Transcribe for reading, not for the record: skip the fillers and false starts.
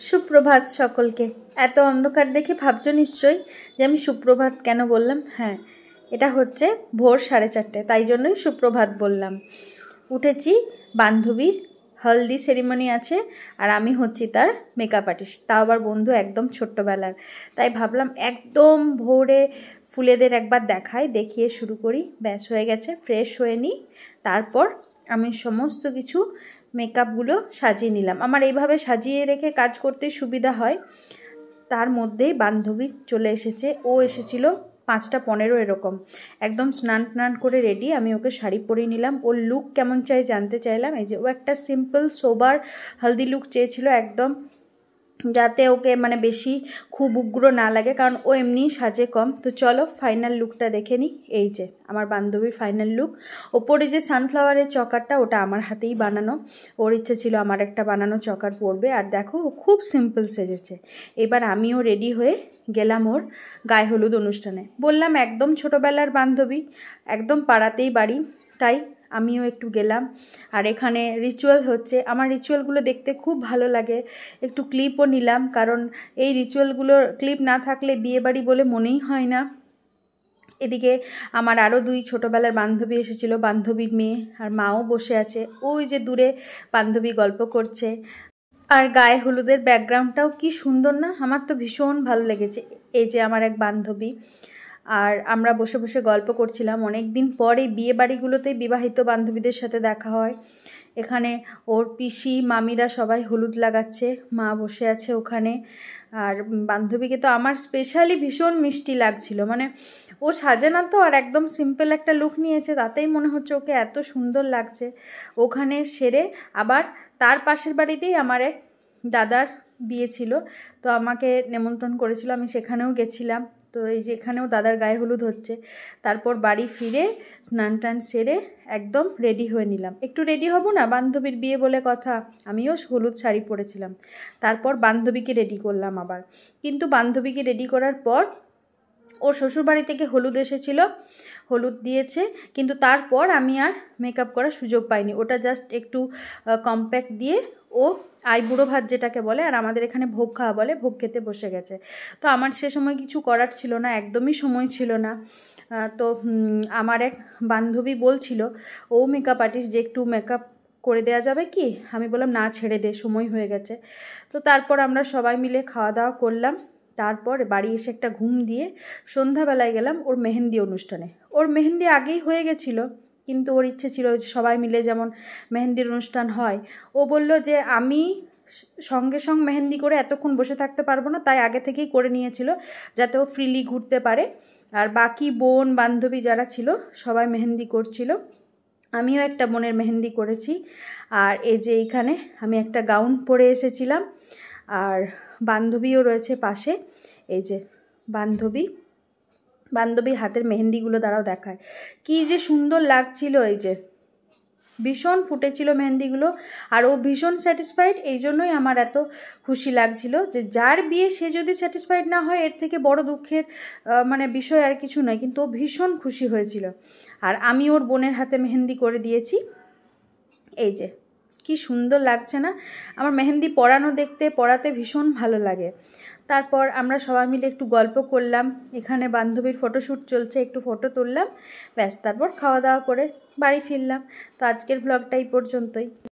সুপ্রভাত সকলকে। এত অন্ধকার দেখে ভাবছো নিশ্চয়ই যে আমি সুপ্রভাত কেন বললাম। হ্যাঁ, এটা হচ্ছে ভোর 4:30, তাই জন্যই সুপ্রভাত বললাম। উঠেছি, বান্ধবীর হলদি সেরিমনি আছে আর আমি হচ্ছি তার মেকআপ আর্টিস্ট, তাও আবার বন্ধু একদম ছোট্টবেলার। তাই ভাবলাম একদম ভোরে ফুলেদের একবার দেখিয়ে শুরু করি। ব্যাস হয়ে গেছে, ফ্রেশ হয়ে নিই। তারপর আমি সমস্ত কিছু মেকআপগুলো সাজিয়ে নিলাম। আমার এইভাবে সাজিয়ে রেখে কাজ করতে সুবিধা হয়। তার মধ্যেই বান্ধবী চলে এসেছে। ও এসেছিল 5:15 এরকম। একদম স্নান করে রেডি। আমি ওকে শাড়ি পরিয়ে নিলাম। ওর লুক কেমন চাই জানতে চাইলাম। এই যে ও একটা সিম্পল সোবার হলদি লুক চেয়েছিল, একদম যাতে ওকে মানে বেশি খুব উগ্র না লাগে, কারণ ও এমনিই সাজে কম। তো চলো ফাইনাল লুকটা দেখে নিই। এই যে আমার বান্ধবীর ফাইনাল লুক। ওপরে যে সানফ্লাওয়ারের চকারটা, ওটা আমার হাতেই বানানো। ওর ইচ্ছে ছিল আমার একটা বানানো চকার পরবে। আর দেখো ও খুব সিম্পল সেজেছে। এবার আমিও রেডি হয়ে গেলাম ওর গায়ে হলুদ অনুষ্ঠানে। বললাম একদম ছোটোবেলার বান্ধবী, একদম পাড়াতেই বাড়ি, তাই আমিও একটু গেলাম। আর এখানে রিচুয়াল হচ্ছে। আমার রিচুয়ালগুলো দেখতে খুব ভালো লাগে। একটু ক্লিপও নিলাম, কারণ এই রিচুয়ালগুলোর ক্লিপ না থাকলে বিয়েবাড়ি বলে মনেই হয় না। এদিকে আমার আরও 2 ছোটোবেলার বান্ধবী এসেছিলো, বান্ধবীর মেয়ে আর মাও বসে আছে। ওই যে দূরে বান্ধবী গল্প করছে। আর গায়ে হলুদের ব্যাকগ্রাউন্ডটাও কি সুন্দর না? আমার তো ভীষণ ভালো লেগেছে। এই যে আমার এক বান্ধবী, আর আমরা বসে বসে গল্প করছিলাম। অনেক দিন পর এই বিয়ে বাড়িগুলোতেই বিবাহিত বান্ধবীদের সাথে দেখা হয়। এখানে ওর পিসি মামিরা সবাই হলুদ লাগাচ্ছে, মা বসে আছে ওখানে। আর বান্ধবীকে তো আমার স্পেশালি ভীষণ মিষ্টি লাগছিল। মানে ও সাজে না তো, আর একদম সিম্পল একটা লুক নিয়েছে, তাতেই মনে হচ্ছে ওকে এত সুন্দর লাগছে। ওখানে সেরে আবার তার পাশের বাড়িতেই আমার এক দাদার বিয়ে ছিল, তো আমাকে নেমন্ত্রণ করেছিল, আমি সেখানেও গেছিলাম। তো এই যে এখানেও দাদার গায়ে হলুদ হচ্ছে। তারপর বাড়ি ফিরে স্নান টান সেরে একদম রেডি হয়ে নিলাম। একটু রেডি হব না, বান্ধবীর বিয়ে বলে কথা। আমিও হলুদ শাড়ি পরেছিলাম। তারপর বান্ধবীকে রেডি করলাম আবার। কিন্তু বান্ধবীকে রেডি করার পর ওর শ্বশুরবাড়ি থেকে হলুদ এসেছিল, হলুদ দিয়েছে, কিন্তু তারপর আমি আর মেকআপ করার সুযোগ পাইনি। ওটা জাস্ট একটু কম্প্যাক্ট দিয়ে ও আইবুড়ো ভাত যেটাকে বলে, আর আমাদের এখানে ভোগ খাওয়া বলে, ভোগ খেতে বসে গেছে। তো আমার সে সময় কিছু করার ছিল না, একদমই সময় ছিল না। তো আমার এক বান্ধবী বলছিল, ও মেকআপ আর্টিস্ট, যে একটু মেকআপ করে দেওয়া যাবে কি? আমি বললাম না, ছেড়ে দে, সময় হয়ে গেছে। তো তারপর আমরা সবাই মিলে খাওয়া দাওয়া করলাম। তারপর বাড়ি এসে একটা ঘুম দিয়ে সন্ধ্যাবেলায় গেলাম ওর মেহেন্দি অনুষ্ঠানে। ওর মেহেন্দি আগেই হয়ে গেছিলো, কিন্তু ওর ইচ্ছে ছিল সবাই মিলে যেমন মেহেন্দির অনুষ্ঠান হয়। ও বলল যে আমি সঙ্গে সঙ্গে মেহেন্দি করে এতক্ষণ বসে থাকতে পারবো না, তাই আগে থেকেই করে নিয়েছিল যাতে ও ফ্রিলি ঘুরতে পারে। আর বাকি বোন বান্ধবী যারা ছিল সবাই মেহেন্দি করছিল। আমিও একটা বোনের মেহেন্দি করেছি। আর এই যে এইখানে আমি একটা গাউন পরে এসেছিলাম, আর বান্ধবীও রয়েছে পাশে। এই যে বান্ধবীর হাতের মেহেন্দিগুলো দ্বারাও দেখায় কি যে সুন্দর লাগছিল। এই যে ভীষণ ফুটেছিল মেহেন্দিগুলো, আর ও ভীষণ স্যাটিসফাইড। এই জন্যই আমার এত খুশি লাগছিল যে যার বিয়ে সে যদি স্যাটিসফাইড না হয়, এর থেকে বড় দুঃখের মানে বিষয় আর কিছু নয়। কিন্তু ও ভীষণ খুশি হয়েছিল। আর আমি ওর বোনের হাতে মেহেন্দি করে দিয়েছি। এই যে কি সুন্দর লাগছে না? আমার মেহেন্দি পরাতে ভীষণ ভালো লাগে। তারপর আমরা সবাই মিলে একটু গল্প করলাম। এখানে বান্ধবীর ফটোশ্যুট চলছে, একটু ফটো তুললাম, ব্যাস। তারপর খাওয়া দাওয়া করে বাড়ি ফিরলাম। তো আজকের ভ্লগটা এই পর্যন্তই।